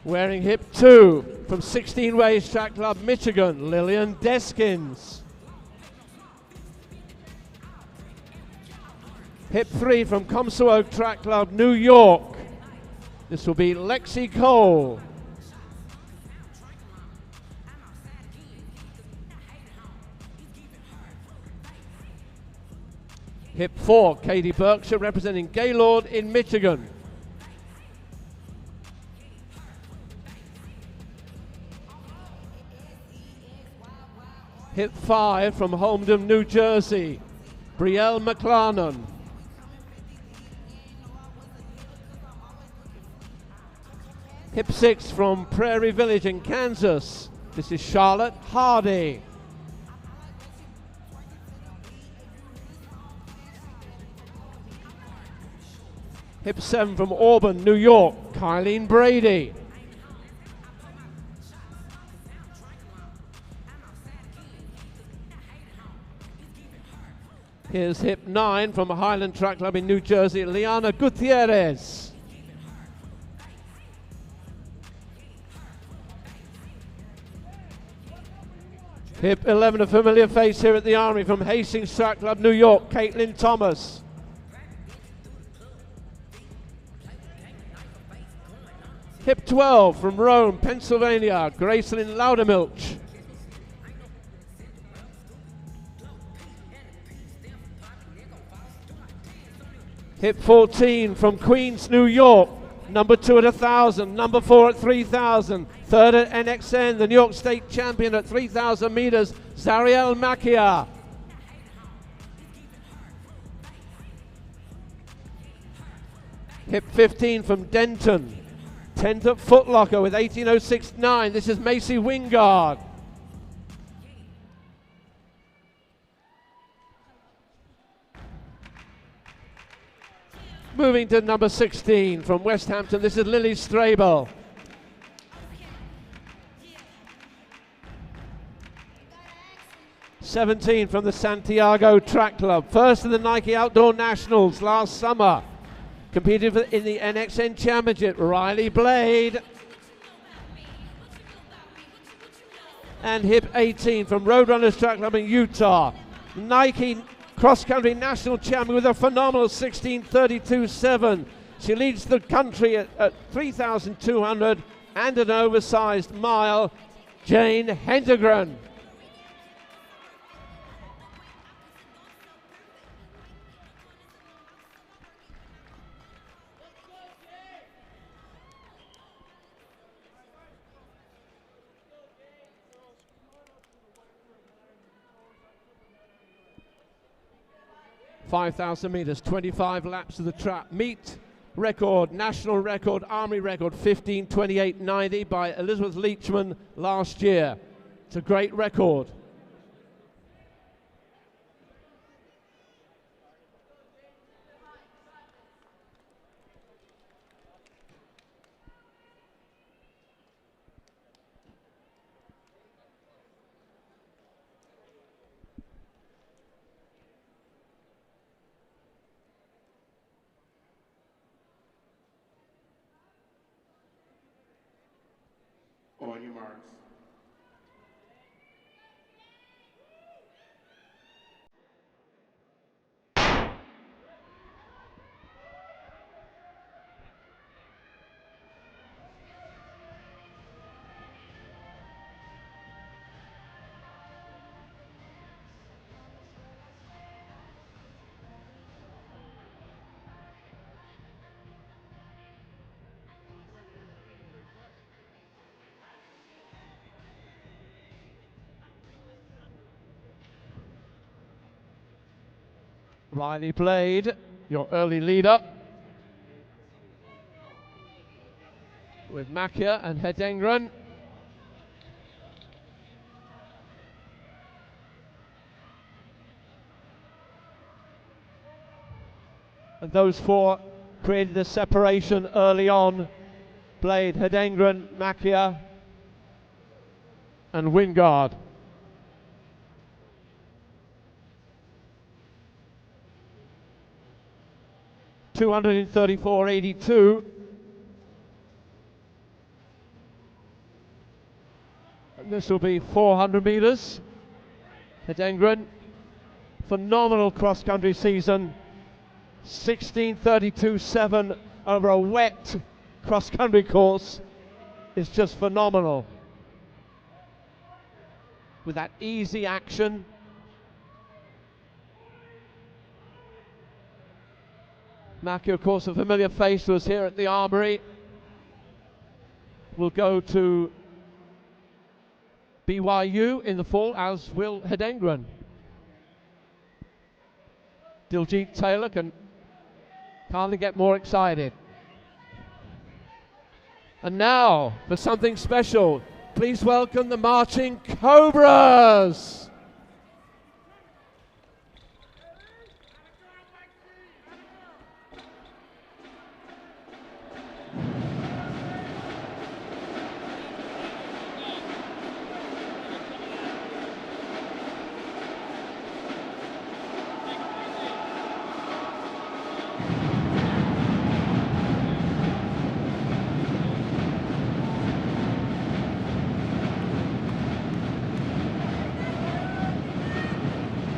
Wearing hip 2 from 16 Ways Track Club, Michigan, Lillian Deskins. Hip 3 from Comstock Track Club, New York. This will be Lexi Cole. Hip 4, Katie Berkshire representing Gaylord in Michigan. Hip 5 from Holmdel, New Jersey, Brielle McLarnon. Hip 6 from Prairie Village in Kansas. This is Charlotte Hardy. Hip 7 from Auburn, New York, Kylene Brady. Here's hip 9 from Highland Track Club in New Jersey, Liana Gutierrez. Hip 11, a familiar face here at the Armory from Hastings Track Club, New York, Caitlin Thomas. Hip 12 from Rome, Pennsylvania, Gracelyn Loudermilch. Hip 14 from Queens, New York, number 2 at 1,000, number 4 at 3,000, third at NXN, the New York State champion at 3,000 meters, Zariel Makia. Hip 15 from Denton, 10th at Foot Locker with 18.06.9. This is Macy Wingard. Moving to number 16 from West Hampton, this is Lily Strabel. '17 from the Santiago Track Club, first in the Nike Outdoor Nationals last summer. Competed in the NXN Championship, Riley Blade. And hip 18 from Roadrunners Track Club in Utah. Nike cross-country national champion with a phenomenal 16:32.7. She leads the country at 3,200 and an oversized mile, Jane Hentegren. .5,000 meters, 25 laps of the track. Meet record, national record, Armory record, 15:28.90 by Elizabeth Leachman last year. It's a great record. On your marks. Riley Blade, your early leader, with Makia and Hedengren. And those four created the separation early on. Blade, Hedengren, Makia and Wingard. .234.82. This will be 400 metres. Hedengren, phenomenal cross-country season. 16:32.7 over a wet cross-country course is just phenomenal. With that easy action. Mackie, of course, a familiar face to us here at the Armory. Will go to BYU in the fall, as will Hedengren. Diljit Taylor can hardly get more excited. And now, for something special, please welcome the Marching Cobras!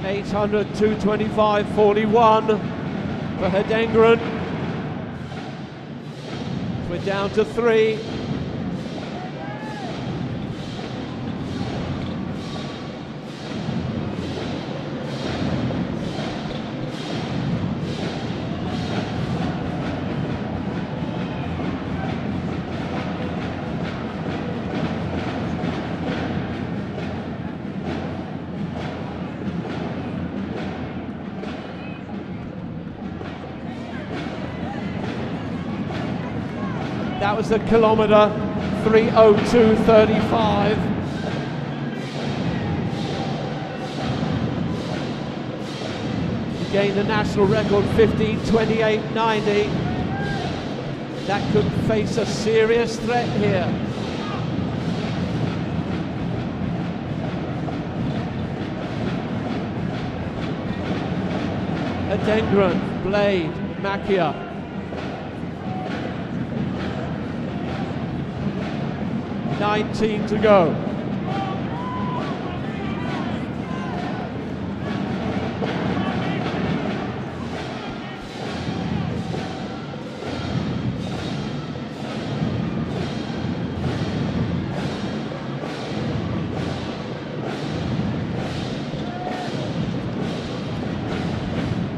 800, 225, 41 for Hedengren. We're down to 3. That was the kilometre, 3:02.35. Gained the national record, 15:28.90. That could face a serious threat here. Hedengren, Blade, Macchia. 19 to go.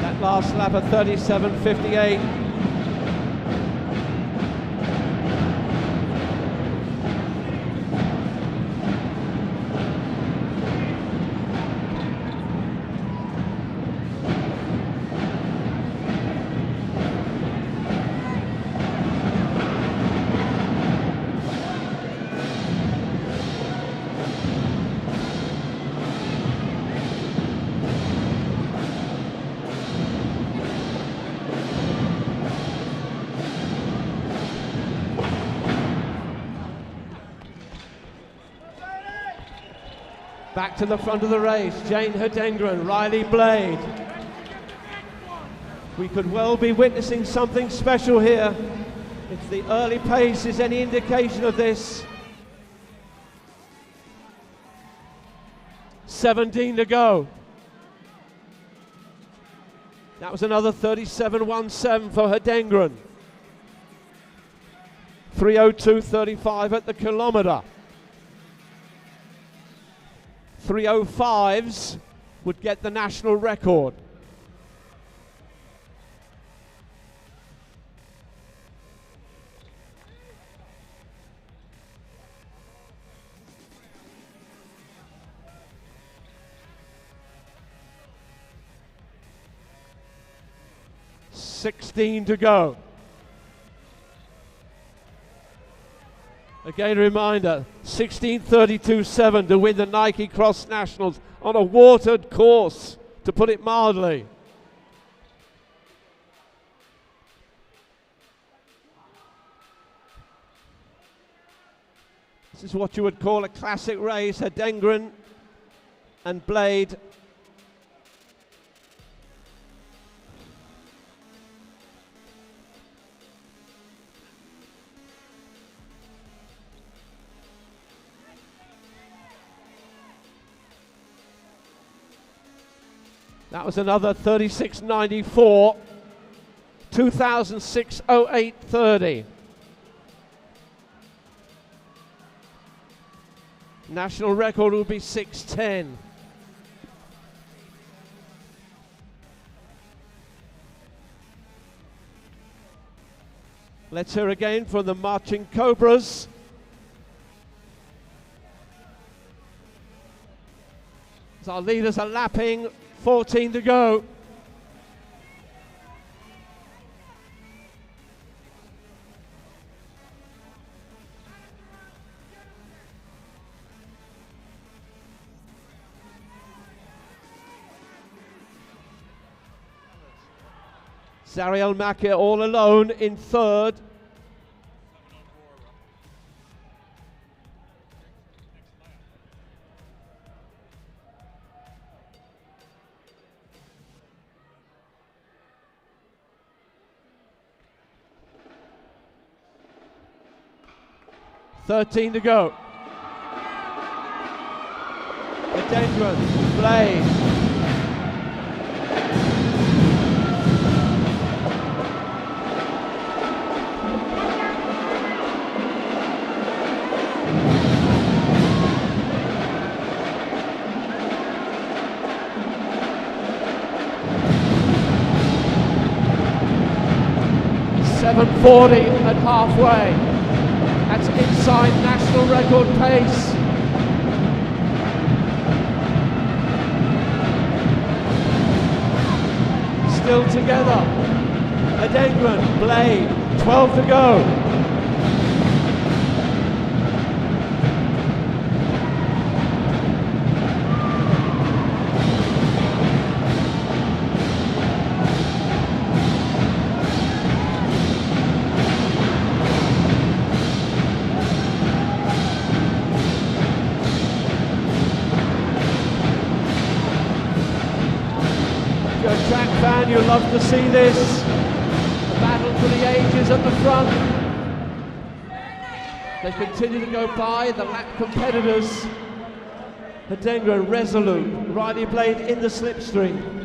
That last lap at 37.58. Back to the front of the race, Jane Hedengren, Riley Blade. We could well be witnessing something special here. If the early pace is any indication of this. 17 to go. That was another 37.17 for Hedengren. 3:02.35 at the kilometre. 3:05s would get the national record. $16 to go. Again, a reminder, 16:32.7 to win the Nike Cross Nationals on a watered course, to put it mildly. This is what you would call a classic race. Hedengren and Blade. That was another 36.94. 2006.08.30. National record will be 6:10. Let's hear again from the Marching Cobras. As our leaders are lapping, 14 to go. Zariel Makir all alone in third. $13 to go. Adendron, Blade. $7.40 at halfway. That's inside national record pace. Still together. Adengren, Blade, 12 to go. Track fan, you'll love to see this. The battle for the ages at the front. They continue to go by the lap competitors. Adengren resolute, Riley Blade in the slipstream.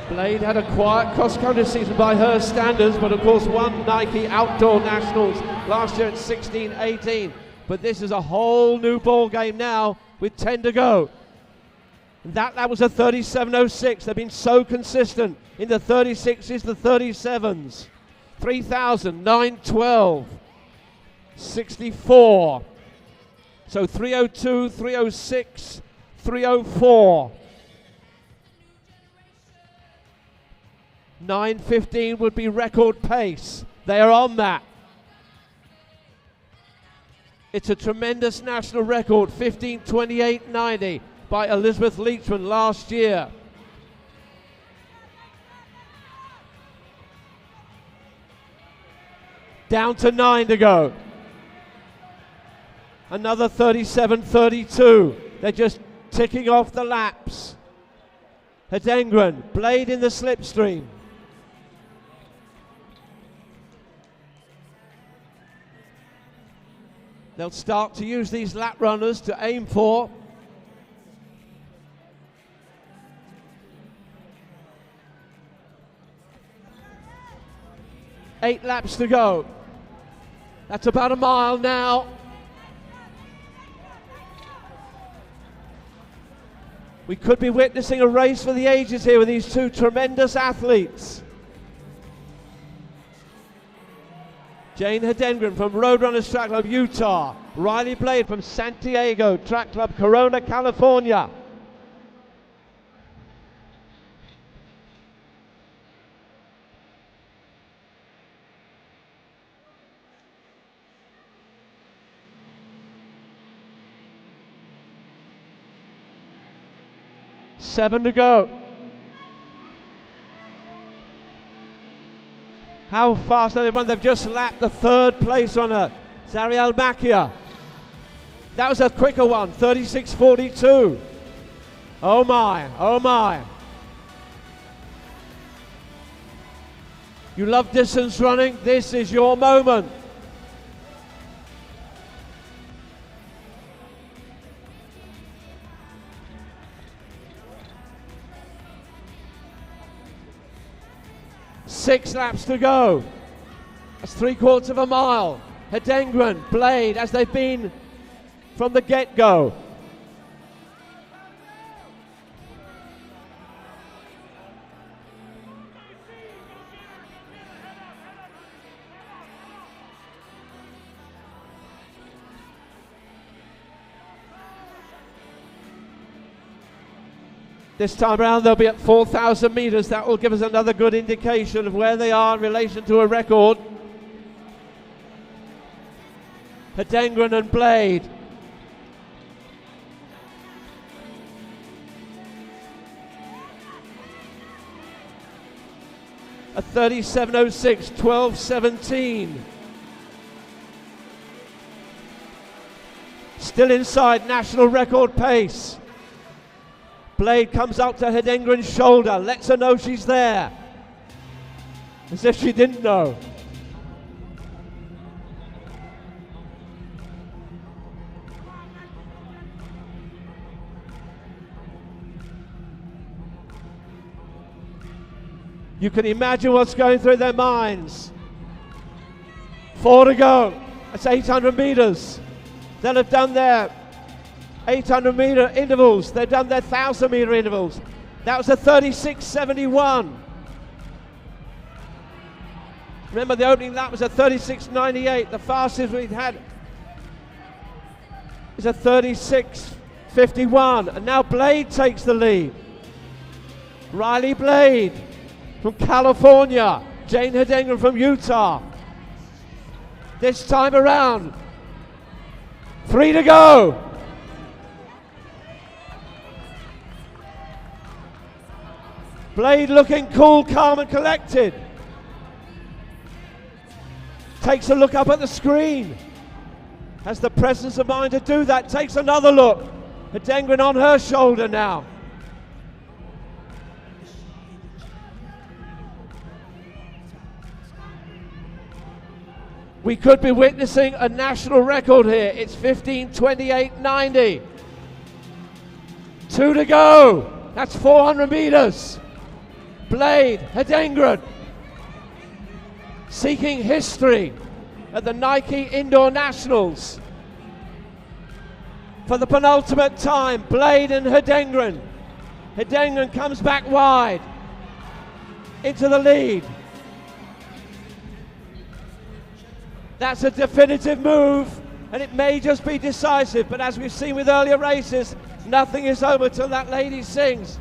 Blade had a quiet cross-country season by her standards, but of course won Nike Outdoor Nationals last year at 16-18. But this is a whole new ball game now with 10 to go. That was a 37.06. They've been so consistent in the 36s, the 37s. 3,000, 9:12, 64. So 3:02, 3:06, 3:04. 9:15 would be record pace. They are on that. It's a tremendous national record, 15:28.90 by Elizabeth Leachman last year. Down to 9 to go. Another 37.32. They're just ticking off the laps. Adengren, Blade in the slipstream. They'll start to use these lap runners to aim for. Eight laps to go. That's about a mile now. We could be witnessing a race for the ages here with these two tremendous athletes. Jane Hedengren from Roadrunners Track Club, Utah. Riley Blade from Santiago Track Club, Corona, California. Seven to go. How fast are they run? They've just lapped the third place runner, Zariel Makir. That was a quicker one, 36.42. Oh my, oh my. You love distance running? This is your moment. Six laps to go. That's 3/4 of a mile. Hedengren, Blade, as they've been from the get-go. This time around they'll be at 4,000 meters. That will give us another good indication of where they are in relation to a record. Hedengren and Blade. A 37.06, 12.17. Still inside national record pace. Blade comes up to Hedengren's shoulder, lets her know she's there. As if she didn't know. You can imagine what's going through their minds. 4 to go. That's 800 meters. They'll have done their 800 meter intervals. They've done their 1,000 meter intervals. That was a 36.71. Remember, the opening lap was a 36.98. The fastest we've had is a 36.51. And now Blade takes the lead. Riley Blade from California. Jane Hedengren from Utah. This time around, 3 to go. Blade looking cool, calm and collected. Takes a look up at the screen. Has the presence of mind to do that. Takes another look. Hedengren on her shoulder now. We could be witnessing a national record here. It's 15:28.90. 2 to go. That's 400 meters. Blade, Hedengren, seeking history at the Nike Indoor Nationals. For the penultimate time, Blade and Hedengren. Hedengren comes back wide into the lead. That's a definitive move, and it may just be decisive, but as we've seen with earlier races, nothing is over till that lady sings.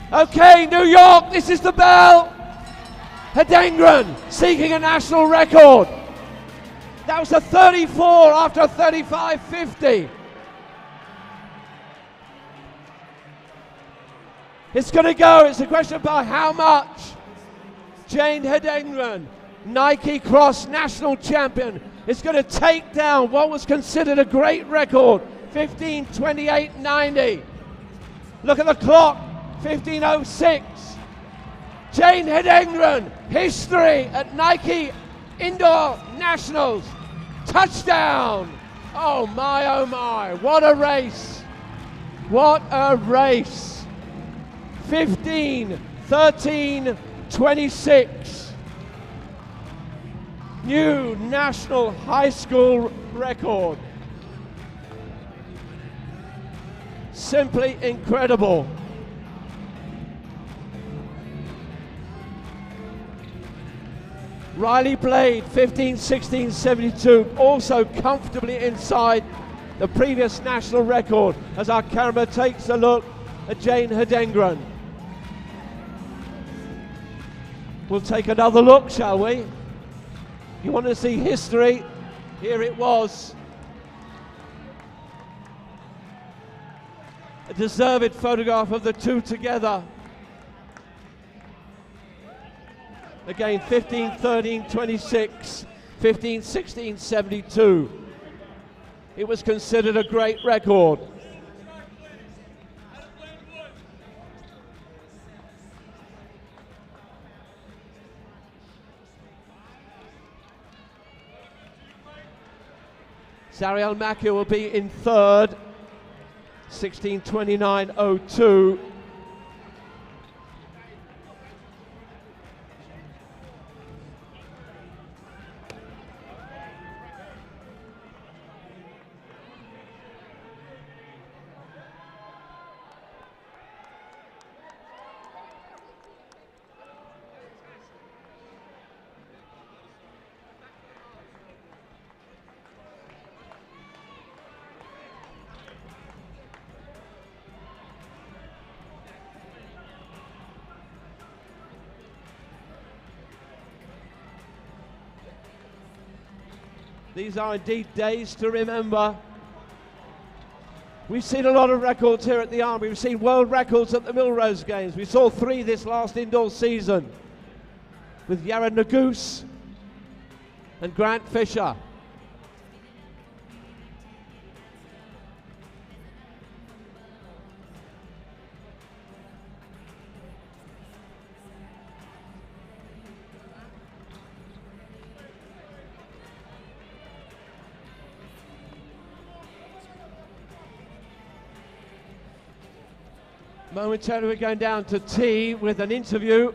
Okay, New York, this is the bell. Hedengren seeking a national record. That was a 34 after a 35.50. It's going to go. It's a question by how much. Jane Hedengren, Nike Cross national champion, is going to take down what was considered a great record, 15:28.90. Look at the clock. 15:06. Jane Hedengren, history at Nike Indoor Nationals. Touchdown! Oh my, what a race! What a race! 15:13.26. New national high school record. Simply incredible. Riley Blade, 15:16.72, also comfortably inside the previous national record as our camera takes a look at Jane Hedengren. We'll take another look, shall we? You want to see history? Here it was. A deserved photograph of the two together. Again, 15:13.26. 15-16-72. It was considered a great record. Zariel Makia will be in third, 16:29.02. These are indeed days to remember. We've seen a lot of records here at the Armory. We've seen world records at the Millrose Games. We saw 3 this last indoor season with Yared Nuguse and Grant Fisher. Momentarily we're going down to tea with an interview.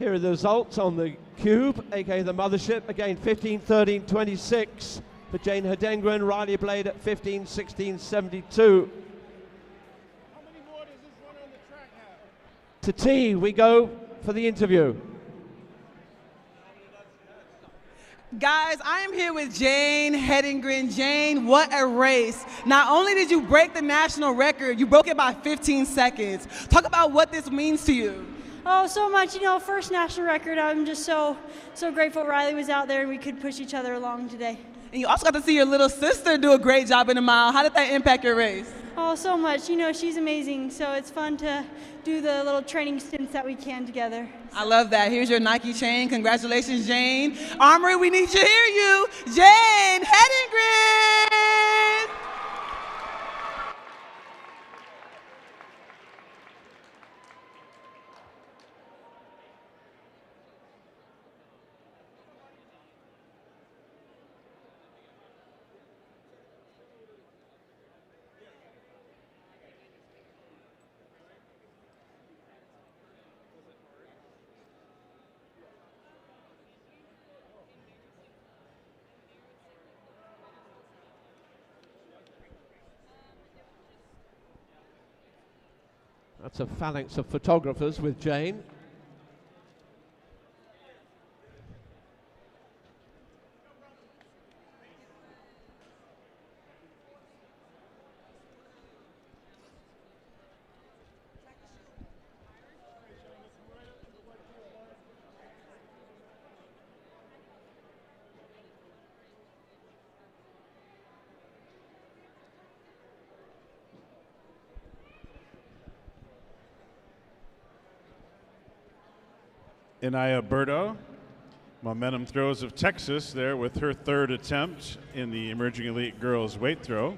Here are the results on the cube, aka the mothership. Again, 15-13-26 for Jane Hedengren, Riley Blade at 15-16-72. How many more does this runner on the track have? To tea we go for the interview. Guys, I am here with Jane Hedengren. Jane, what a race. Not only did you break the national record, you broke it by 15 seconds. Talk about what this means to you. Oh, so much. You know, first national record. I'm just so grateful Riley was out there and we could push each other along today. And you also got to see your little sister do a great job in the mile. How did that impact your race? Oh, so much. You know, she's amazing. So it's fun to do the little training stints that we can together. I love that. Here's your Nike chain. Congratulations, Jane. Armory, we need to hear you. Jane Hedengren! That's a phalanx of photographers with Jane. Inaya Burdo, Momentum Throws of Texas, there with her 3rd attempt in the Emerging Elite Girls weight throw.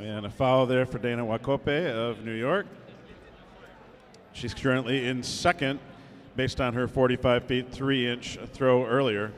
And a foul there for Dana Wakope of New York. She's currently in second based on her 45 feet 3 inch throw earlier.